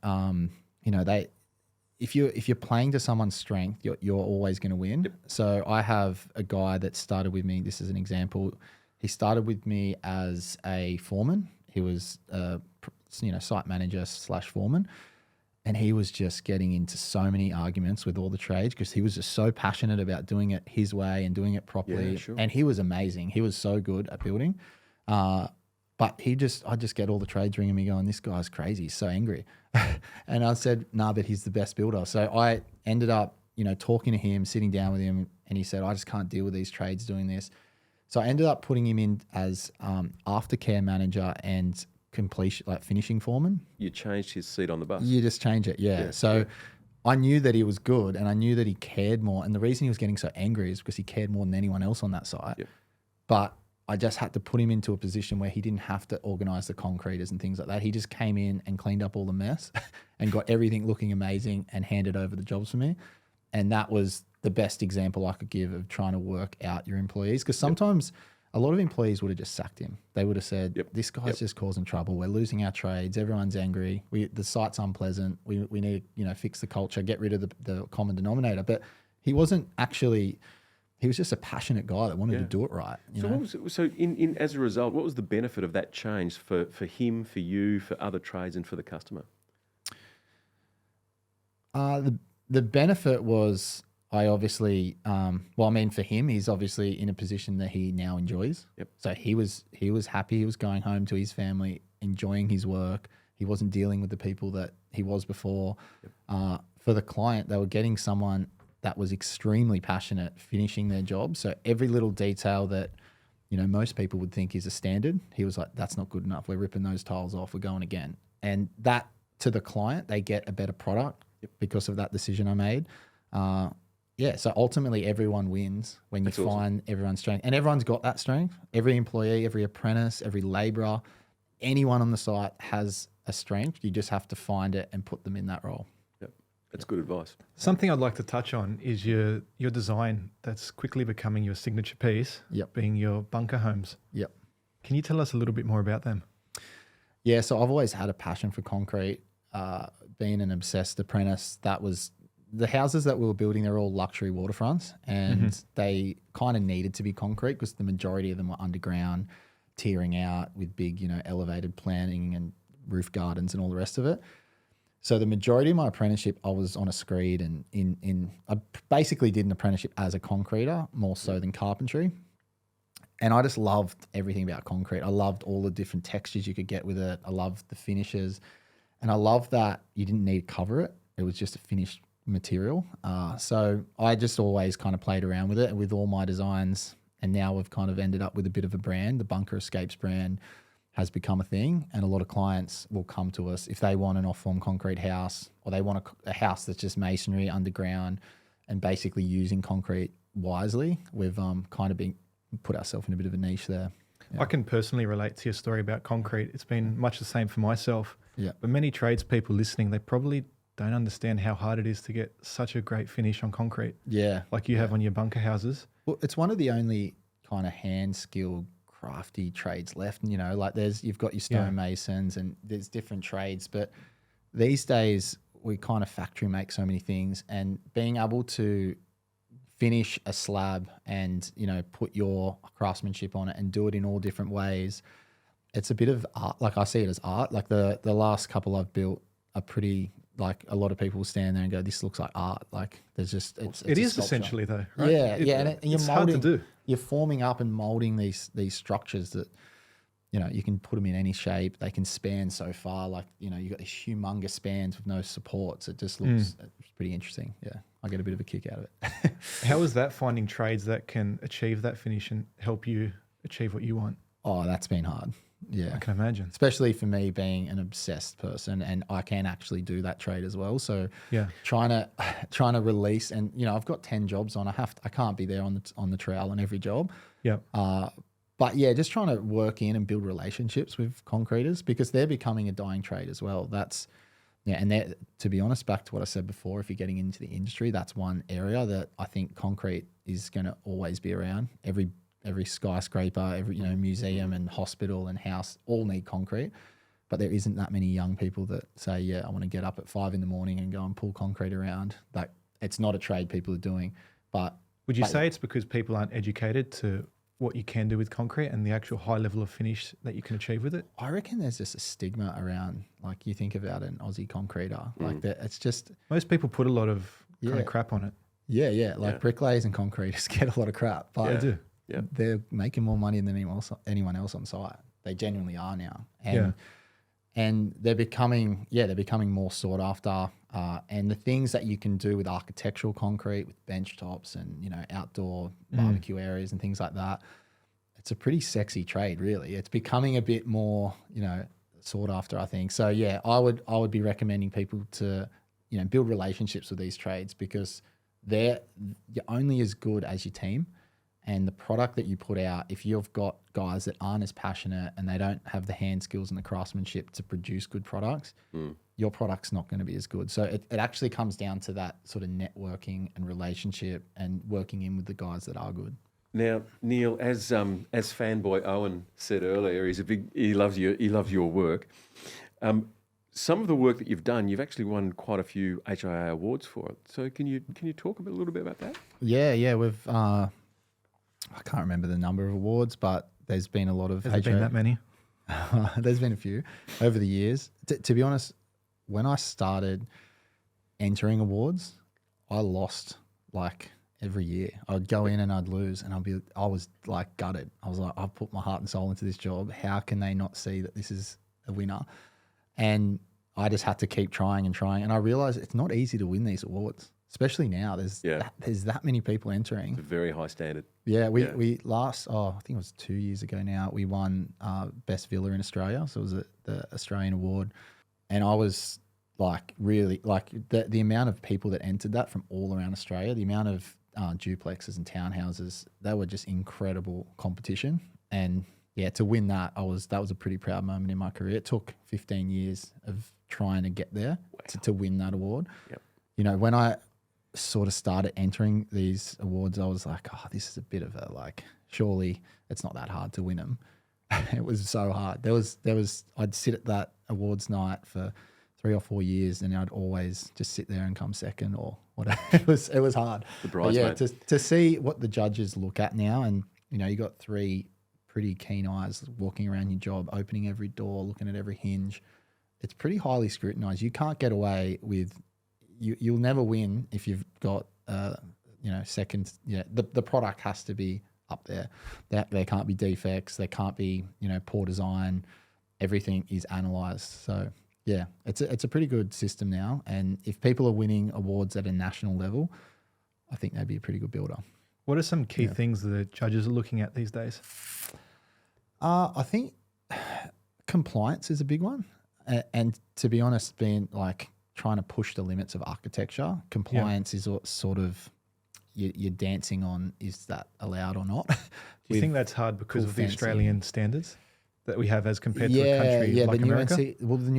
[SPEAKER 3] if you're playing to someone's strength, you're always going to win. Yep. So I have a guy that started with me. This is an example. He started with me as a foreman. He was site manager / foreman. And he was just getting into so many arguments with all the trades because he was just so passionate about doing it his way and doing it properly.
[SPEAKER 1] Yeah, sure.
[SPEAKER 3] And he was amazing. He was so good at building. But I just get all the trades ringing me going, this guy's crazy. He's so angry. And I said, nah, but he's the best builder. So I ended up, talking to him, sitting down with him, and he said, I just can't deal with these trades doing this. So I ended up putting him in as aftercare manager and completion, like finishing foreman.
[SPEAKER 1] You changed his seat on the bus.
[SPEAKER 3] You just change it, yeah. So I knew that he was good, and I knew that he cared more. And the reason he was getting so angry is because he cared more than anyone else on that site. Yep. But I just had to put him into a position where he didn't have to organise the concreters and things like that. He just came in and cleaned up all the mess and got everything looking amazing and handed over the jobs for me. And that was the best example I could give of trying to work out your employees. Because sometimes a lot of employees would have just sacked him. They would have said, this guy's just causing trouble. We're losing our trades. Everyone's angry. The site's unpleasant. We need to, fix the culture, get rid of the common denominator. But he wasn't actually, he was just a passionate guy that wanted to do it right.
[SPEAKER 1] As a result, what was the benefit of that change for him, for you, for other trades and for the customer?
[SPEAKER 3] The benefit was, I obviously, for him, he's obviously in a position that he now enjoys.
[SPEAKER 1] Yep.
[SPEAKER 3] So he was happy. He was going home to his family, enjoying his work. He wasn't dealing with the people that he was before. Yep. For the client, they were getting someone that was extremely passionate, finishing their job. So every little detail that, most people would think is a standard, he was like, that's not good enough. We're ripping those tiles off. We're going again. And that, to the client, they get a better product because of that decision I made. So ultimately everyone wins when you find everyone's strength. And everyone's got that strength. Every employee, every apprentice, every labourer, anyone on the site has a strength. You just have to find it and put them in that role.
[SPEAKER 1] Yep. That's good advice.
[SPEAKER 2] Something I'd like to touch on is your design that's quickly becoming your signature piece, being your bunker homes.
[SPEAKER 3] Yep.
[SPEAKER 2] Can you tell us a little bit more about them?
[SPEAKER 3] Yeah, so I've always had a passion for concrete. Being an obsessed apprentice, that was the houses that we were building. They're all luxury waterfronts, and they kind of needed to be concrete because the majority of them were underground, tearing out with big, elevated planning and roof gardens and all the rest of it. So the majority of my apprenticeship, I was on a screed, and I basically did an apprenticeship as a concreter more so than carpentry. And I just loved everything about concrete. I loved all the different textures you could get with it. I loved the finishes. And I love that you didn't need to cover it. It was just a finished material. So I just always kind of played around with it with all my designs. And now we've kind of ended up with a bit of a brand. The Bunker Escapes brand has become a thing, and a lot of clients will come to us if they want an off-form concrete house, or they want a house that's just masonry underground and basically using concrete wisely. We've kind of put ourselves in a bit of a niche there.
[SPEAKER 2] I can personally relate to your story about concrete. It's been much the same for myself.
[SPEAKER 3] Yeah.
[SPEAKER 2] But many tradespeople listening, they probably don't understand how hard it is to get such a great finish on concrete,
[SPEAKER 3] Yeah.
[SPEAKER 2] like you have on your bunker houses.
[SPEAKER 3] Well, it's one of the only kind of hand skilled crafty trades left. You know, like you've got your stonemasons and there's different trades, but these days we kind of factory make so many things, and being able to finish a slab and, you know, put your craftsmanship on it and do it in all different ways. It's a bit of art. Like I see it as art. Like the last couple I've built are pretty, like a lot of people stand there and go, this looks like art. Like there's just, it's
[SPEAKER 2] It
[SPEAKER 3] a
[SPEAKER 2] is
[SPEAKER 3] sculpture.
[SPEAKER 2] essentially though, right?
[SPEAKER 3] Yeah. And you're
[SPEAKER 2] it's hard to
[SPEAKER 3] molding,
[SPEAKER 2] do.
[SPEAKER 3] you're forming up and molding these structures that, you know, you can put them in any shape. They can span so far. Like, you know, you got these humongous spans with no supports. It just looks it's pretty interesting. Yeah. I get a bit of a kick out of it.
[SPEAKER 2] How is that, finding trades that can achieve that finish and help you achieve what you want?
[SPEAKER 3] Oh, that's been hard. Yeah.
[SPEAKER 2] I can imagine.
[SPEAKER 3] Especially for me being an obsessed person, and I can actually do that trade as well. So
[SPEAKER 2] Yeah.
[SPEAKER 3] trying to release, and you know, I've got 10 jobs on. I can't be there on the trowel on every job.
[SPEAKER 2] Yeah.
[SPEAKER 3] But yeah, just trying to work in and build relationships with concreters, because they're becoming a dying trade as well. And to be honest, back to what I said before, if you're getting into the industry, that's one area that I think concrete is going to always be around. Every skyscraper, every, you know, museum and hospital and house all need concrete, but there isn't that many young people that say, yeah, I want to get up at 5 a.m. and go and pull concrete around. Like, it's not a trade people are doing. But
[SPEAKER 2] Would you say it's because people aren't educated to what you can do with concrete and the actual high level of finish that you can achieve with it?
[SPEAKER 3] I reckon there's just a stigma around, like, you think about an Aussie concreter, like that. It's just,
[SPEAKER 2] Most people put a lot of kind
[SPEAKER 3] Yeah.
[SPEAKER 2] of crap on it.
[SPEAKER 3] like bricklayers and concreters get a lot of crap, but
[SPEAKER 2] They do.
[SPEAKER 1] Yeah.
[SPEAKER 3] they're making more money than anyone else on site. They genuinely are now. And they're becoming more sought after. And the things that you can do with architectural concrete, with bench tops and, you know, outdoor barbecue areas and things like that, it's a pretty sexy trade, really. It's becoming a bit more, you know, sought after, I think. So yeah, I would be recommending people to, you know, build relationships with these trades, because you're only as good as your team. And the product that you put out, if you've got guys that aren't as passionate and they don't have the hand skills and the craftsmanship to produce good products, your product's not going to be as good. So it actually comes down to that sort of networking and relationship and working in with the guys that are good.
[SPEAKER 1] Now, Neil, as fanboy Owen said earlier, he loves your work. Some of the work that you've done, you've actually won quite a few HIA awards for it. So can you talk a little bit about that?
[SPEAKER 3] Yeah, we've I can't remember the number of awards, but there's been a lot of
[SPEAKER 2] Has there been that many?
[SPEAKER 3] There's been a few over the years. To be honest, when I started entering awards, I lost like every year. I'd go in and I'd lose, and I was like gutted. I was like, I've put my heart and soul into this job. How can they not see that this is a winner? And I just had to keep trying and trying. And I realized it's not easy to win these awards, especially now. There's that many people entering.
[SPEAKER 1] It's a very high standard.
[SPEAKER 3] Yeah, we last, I think it was 2 years ago now, we won Best Villa in Australia. So it was the Australian Award. And I was like, really, like the amount of people that entered that from all around Australia, the amount of duplexes and townhouses, they were just incredible competition. And yeah, to win that, that was a pretty proud moment in my career. It took 15 years of trying to get there to win that award.
[SPEAKER 1] Yep.
[SPEAKER 3] You know, when I sort of started entering these awards, I was like, oh, this is a bit of a, like, surely it's not that hard to win them. It was so hard. I'd sit at that awards night for 3 or 4 years, and I'd always just sit there and come second or whatever. It was hard.
[SPEAKER 1] The
[SPEAKER 3] But
[SPEAKER 1] bridesmaid.
[SPEAKER 3] yeah, to see what the judges look at now, and you know, you got 3 pretty keen eyes walking around your job, opening every door, looking at every hinge. It's pretty highly scrutinized. You can't get away with. You'll never win if you've got second. Yeah, the product has to be up there. There can't be defects. There can't be poor design. Everything is analyzed. So yeah, it's a pretty good system now. And if people are winning awards at a national level, I think they'd be a pretty good builder.
[SPEAKER 2] What are some key things that the judges are looking at these days?
[SPEAKER 3] I think compliance is a big one. And to be honest, being like trying to push the limits of architecture, compliance is sort of you're dancing on, is that allowed or not?
[SPEAKER 2] Do you think that's hard because of the Australian standards that we have as compared to a country like America?
[SPEAKER 3] The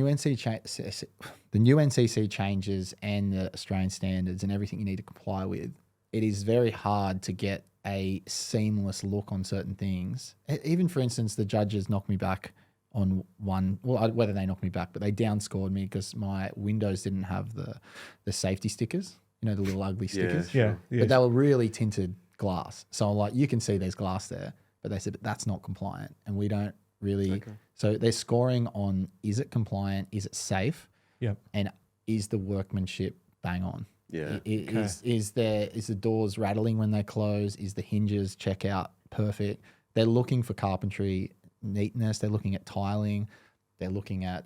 [SPEAKER 3] new NCC changes and the Australian standards and everything you need to comply with, it is very hard to get a seamless look on certain things. Even for instance, the judges knocked me back on one, well, whether they knocked me back, but they downscored me because my windows didn't have the safety stickers, you know, the little ugly stickers.
[SPEAKER 1] Sure.
[SPEAKER 2] Yeah.
[SPEAKER 3] But they were really tinted glass. So like, you can see there's glass there, but they said, but that's not compliant. And we don't really, so they're scoring on, is it compliant? Is it safe?
[SPEAKER 2] Yep.
[SPEAKER 3] And is the workmanship bang on?
[SPEAKER 1] Yeah.
[SPEAKER 3] Is the doors rattling when they close? Is the hinges check out perfect? They're looking for carpentry neatness. They're looking at tiling. They're looking at,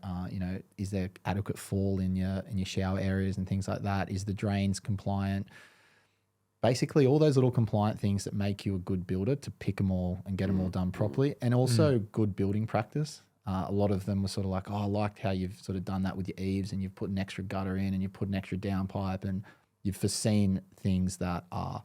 [SPEAKER 3] is there adequate fall in your shower areas and things like that? Is the drains compliant? Basically, all those little compliant things that make you a good builder, to pick them all and get them all done properly, and also good building practice. A lot of them were sort of like, I liked how you've sort of done that with your eaves, and you've put an extra gutter in, and you've put an extra downpipe, and you've foreseen things that are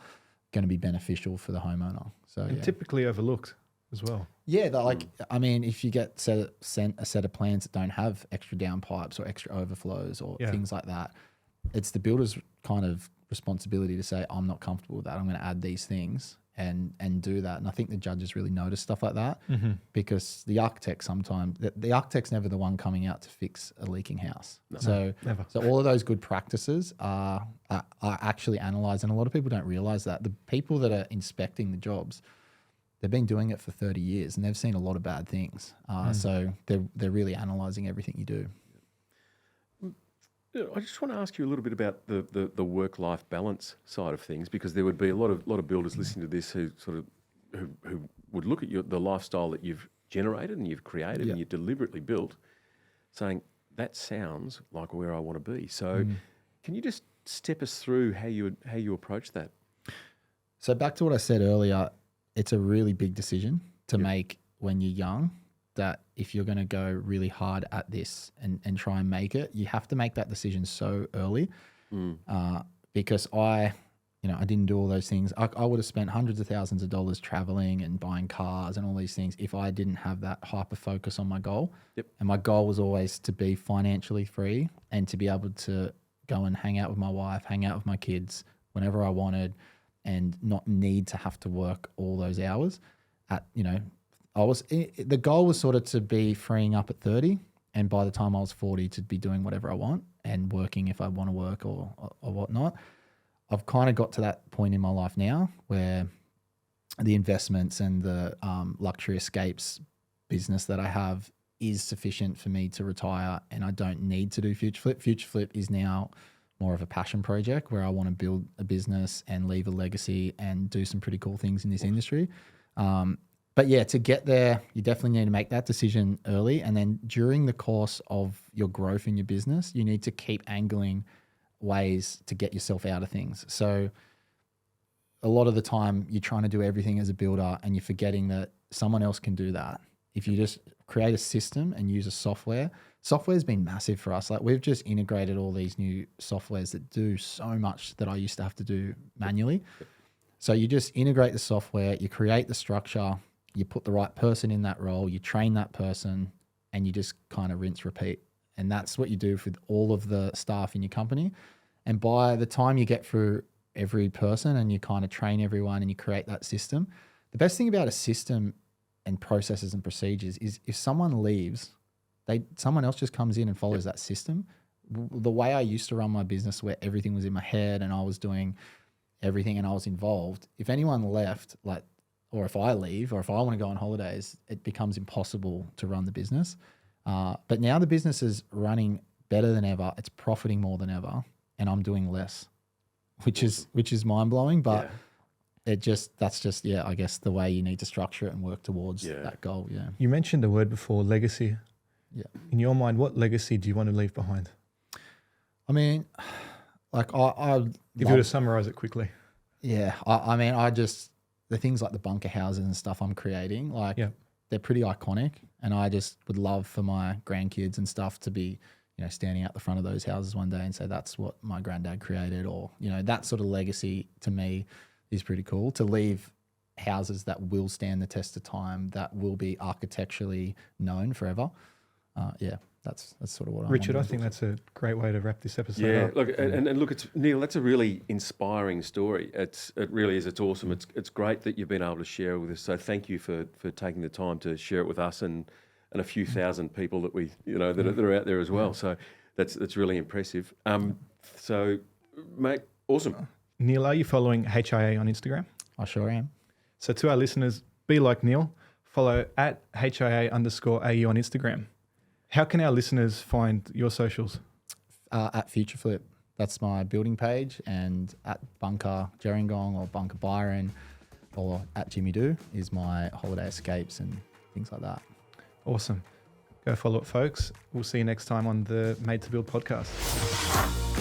[SPEAKER 3] going to be beneficial for the homeowner. So
[SPEAKER 2] typically overlooked as well.
[SPEAKER 3] Yeah, I mean, if you get sent a set of plans that don't have extra downpipes or extra overflows or things like that, it's the builder's kind of responsibility to say, I'm not comfortable with that. I'm going to add these things and do that. And I think the judges really notice stuff like that because the architect sometimes, the architect's never the one coming out to fix a leaking house. So all of those good practices are actually analysed, and a lot of people don't realise that. The people that are inspecting the jobs, they've been doing it for 30 years and they've seen a lot of bad things. So they're really analysing everything you do.
[SPEAKER 1] I just want to ask you a little bit about the work-life balance side of things, because there would be a lot of builders listening to this who would look at the lifestyle that you've generated and you've created and you've deliberately built, saying that sounds like where I want to be. So, can you just step us through how you approach that?
[SPEAKER 3] So back to what I said earlier, it's a really big decision to make when you're young. That if you're going to go really hard at this and try and make it, you have to make that decision so early. Because I didn't do all those things. I would have spent hundreds of thousands of dollars traveling and buying cars and all these things if I didn't have that hyper focus on my goal.
[SPEAKER 1] Yep.
[SPEAKER 3] And my goal was always to be financially free and to be able to go and hang out with my wife, hang out with my kids whenever I wanted, and not need to have to work all those hours. The goal was sort of to be freeing up at 30, and by the time I was 40 to be doing whatever I want and working if I want to work or whatnot. I've kind of got to that point in my life now where the investments and the luxury escapes business that I have is sufficient for me to retire, and I don't need to do Future Flip. Future Flip is now more of a passion project where I want to build a business and leave a legacy and do some pretty cool things in this industry. But yeah, to get there, you definitely need to make that decision early. And then during the course of your growth in your business, you need to keep angling ways to get yourself out of things. So a lot of the time you're trying to do everything as a builder and you're forgetting that someone else can do that. If you just create a system and use a software's been massive for us. Like, we've just integrated all these new softwares that do so much that I used to have to do manually. So you just integrate the software, you create the structure, you put the right person in that role, you train that person, and you just kind of rinse, repeat. And that's what you do with all of the staff in your company. And by the time you get through every person and you kind of train everyone and you create that system, the best thing about a system and processes and procedures is if someone leaves, someone else just comes in and follows that system. The way I used to run my business, where everything was in my head and I was doing everything and I was involved, if anyone left, or if I leave, or if I want to go on holidays, it becomes impossible to run the business. But now the business is running better than ever. It's profiting more than ever, and I'm doing less, which is mind blowing. But I guess the way you need to structure it and work towards that goal. Yeah.
[SPEAKER 2] You mentioned the word before, legacy.
[SPEAKER 3] Yeah.
[SPEAKER 2] In your mind, what legacy do you want to leave behind?
[SPEAKER 3] I mean, like I
[SPEAKER 2] if you were to summarize it quickly.
[SPEAKER 3] Yeah, I mean, the things like the bunker houses and stuff I'm creating, like they're pretty iconic, and I just would love for my grandkids and stuff to be, standing out the front of those houses one day and say that's what my granddad created, or that sort of legacy to me is pretty cool. To leave houses that will stand the test of time, that will be architecturally known forever. That's sort of what
[SPEAKER 2] Richard, I think that's a great way to wrap this episode up.
[SPEAKER 1] Look, and look, it's Neil. That's a really inspiring story. It really is. It's awesome. It's great that you've been able to share it with us. So thank you for taking the time to share it with us and a few thousand people that we that are out there as well. So that's really impressive. So, mate, awesome.
[SPEAKER 2] Neil, are you following HIA on Instagram?
[SPEAKER 3] I sure am.
[SPEAKER 2] So to our listeners, be like Neil. Follow at HIA_AU on Instagram. How can our listeners find your socials?
[SPEAKER 3] At Future Flip. That's my building page, and at Bunker Gerringong or Bunker Byron or at Jimmy Doo is my holiday escapes and things like that.
[SPEAKER 2] Awesome. Go follow it, folks. We'll see you next time on the Made to Build podcast.